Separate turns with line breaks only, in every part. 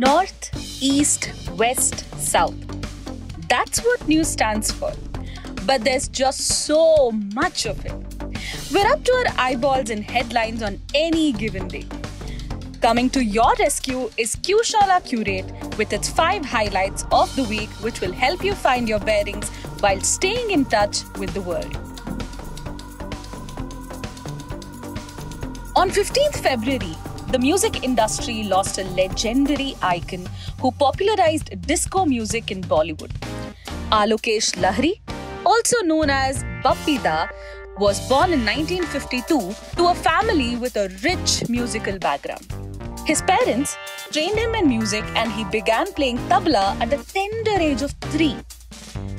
North, East, West, South. That's what news stands for. But there's just so much of it. We're up to our eyeballs in headlines on any given day. Coming to your rescue is QShala Qurate with its 5 highlights of the week, which will help you find your bearings while staying in touch with the world. On 15th February, the music industry lost a legendary icon who popularized disco music in Bollywood. Bappi Lahiri, also known as Bappi Da, was born in 1952 to a family with a rich musical background. His parents trained him in music and he began playing tabla at the tender age of 3.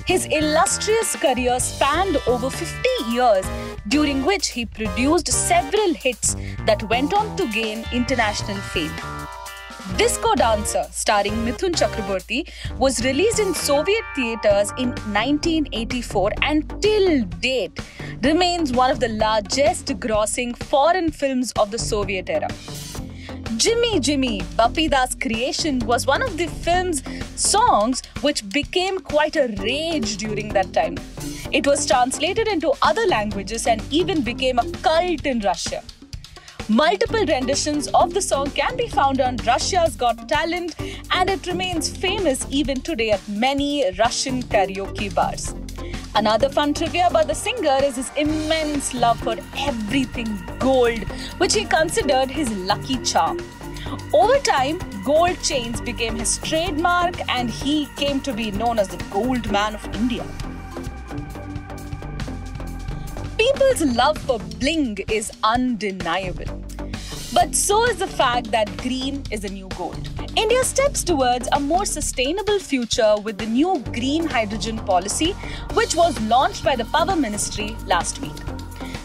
His illustrious career spanned over 50 years, during which he produced several hits that went on to gain international fame. Disco Dancer, starring Mithun Chakraborty, was released in Soviet theatres in 1984 and till date remains one of the largest grossing foreign films of the Soviet era. Jimmy Jimmy, Bappi Da's creation, was one of the film's songs which became quite a rage during that time. It was translated into other languages and even became a cult in Russia. Multiple renditions of the song can be found on Russia's Got Talent, and it remains famous even today at many Russian karaoke bars. Another fun trivia about the singer is his immense love for everything gold, which he considered his lucky charm. Over time, gold chains became his trademark and he came to be known as the Gold Man of India. People's love for bling is undeniable. But so is the fact that green is the new gold. India steps towards a more sustainable future with the new green hydrogen policy, which was launched by the Power Ministry last week.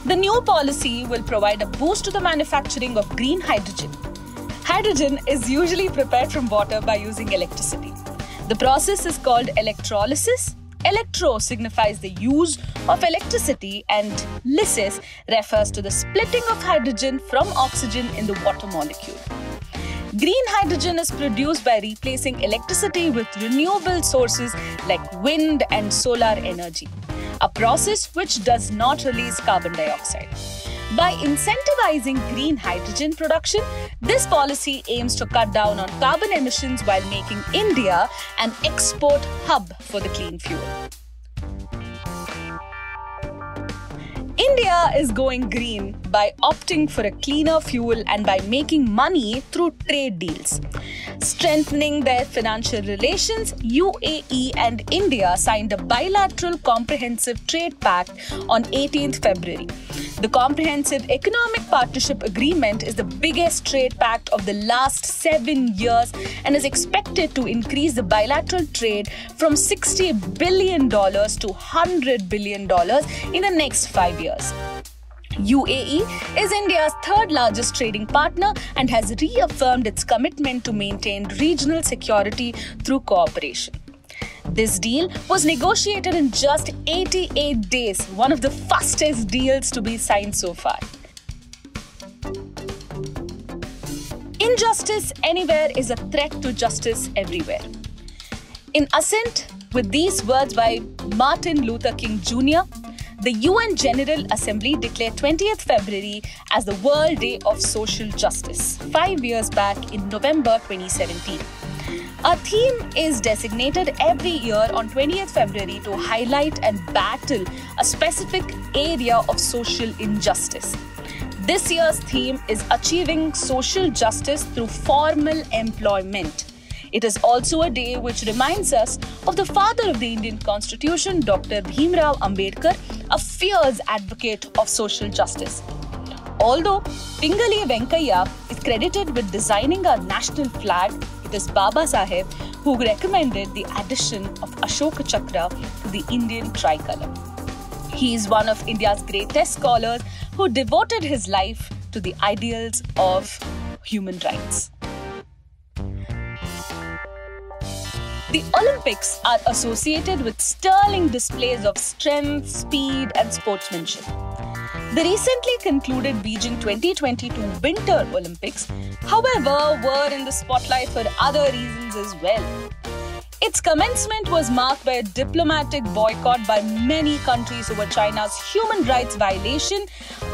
The new policy will provide a boost to the manufacturing of green hydrogen. Hydrogen is usually prepared from water by using electricity. The process is called electrolysis. Electro signifies the use of electricity and lysis refers to the splitting of hydrogen from oxygen in the water molecule. Green hydrogen is produced by replacing electricity with renewable sources like wind and solar energy, a process which does not release carbon dioxide. By incentivizing green hydrogen production, this policy aims to cut down on carbon emissions while making India an export hub for the clean fuel. India is going green by opting for a cleaner fuel and by making money through trade deals. Strengthening their financial relations, UAE and India signed a bilateral comprehensive trade pact on 18th February. The Comprehensive Economic Partnership Agreement is the biggest trade pact of the last 7 years and is expected to increase the bilateral trade from $60 billion to $100 billion in the next 5 years. UAE is India's 3rd largest trading partner and has reaffirmed its commitment to maintain regional security through cooperation. This deal was negotiated in just 88 days, one of the fastest deals to be signed so far. Injustice anywhere is a threat to justice everywhere. In assent with these words by Martin Luther King Jr., the UN General Assembly declared 20th February as the World Day of Social Justice, 5 years back in November 2017. A theme is designated every year on 20th February to highlight and battle a specific area of social injustice. This year's theme is Achieving Social Justice Through Formal Employment. It is also a day which reminds us of the father of the Indian Constitution, Dr. Bhimrao Ambedkar, a fierce advocate of social justice. Although Pingali Venkaiah is credited with designing our national flag, it is Baba Saheb who recommended the addition of Ashoka Chakra to the Indian tricolour. He is one of India's greatest scholars who devoted his life to the ideals of human rights. The Olympics are associated with sterling displays of strength, speed, and sportsmanship. The recently concluded Beijing 2022 Winter Olympics, however, were in the spotlight for other reasons as well. Its commencement was marked by a diplomatic boycott by many countries over China's human rights violation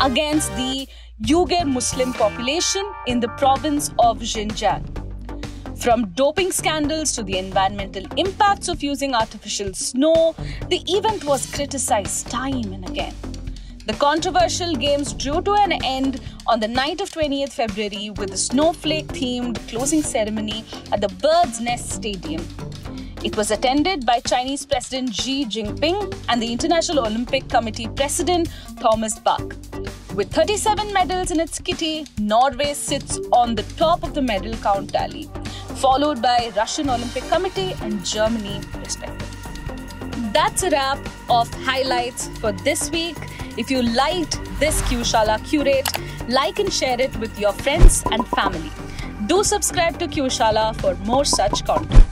against the Uyghur Muslim population in the province of Xinjiang. From doping scandals to the environmental impacts of using artificial snow, the event was criticized time and again. The controversial games drew to an end on the night of 20th February with a snowflake-themed closing ceremony at the Bird's Nest Stadium. It was attended by Chinese President Xi Jinping and the International Olympic Committee President Thomas Bach. With 37 medals in its kitty, Norway sits on the top of the medal count tally, followed by Russian Olympic Committee and Germany, respectively. That's a wrap of highlights for this week. If you liked this QShala Curate, like and share it with your friends and family. Do subscribe to QShala for more such content.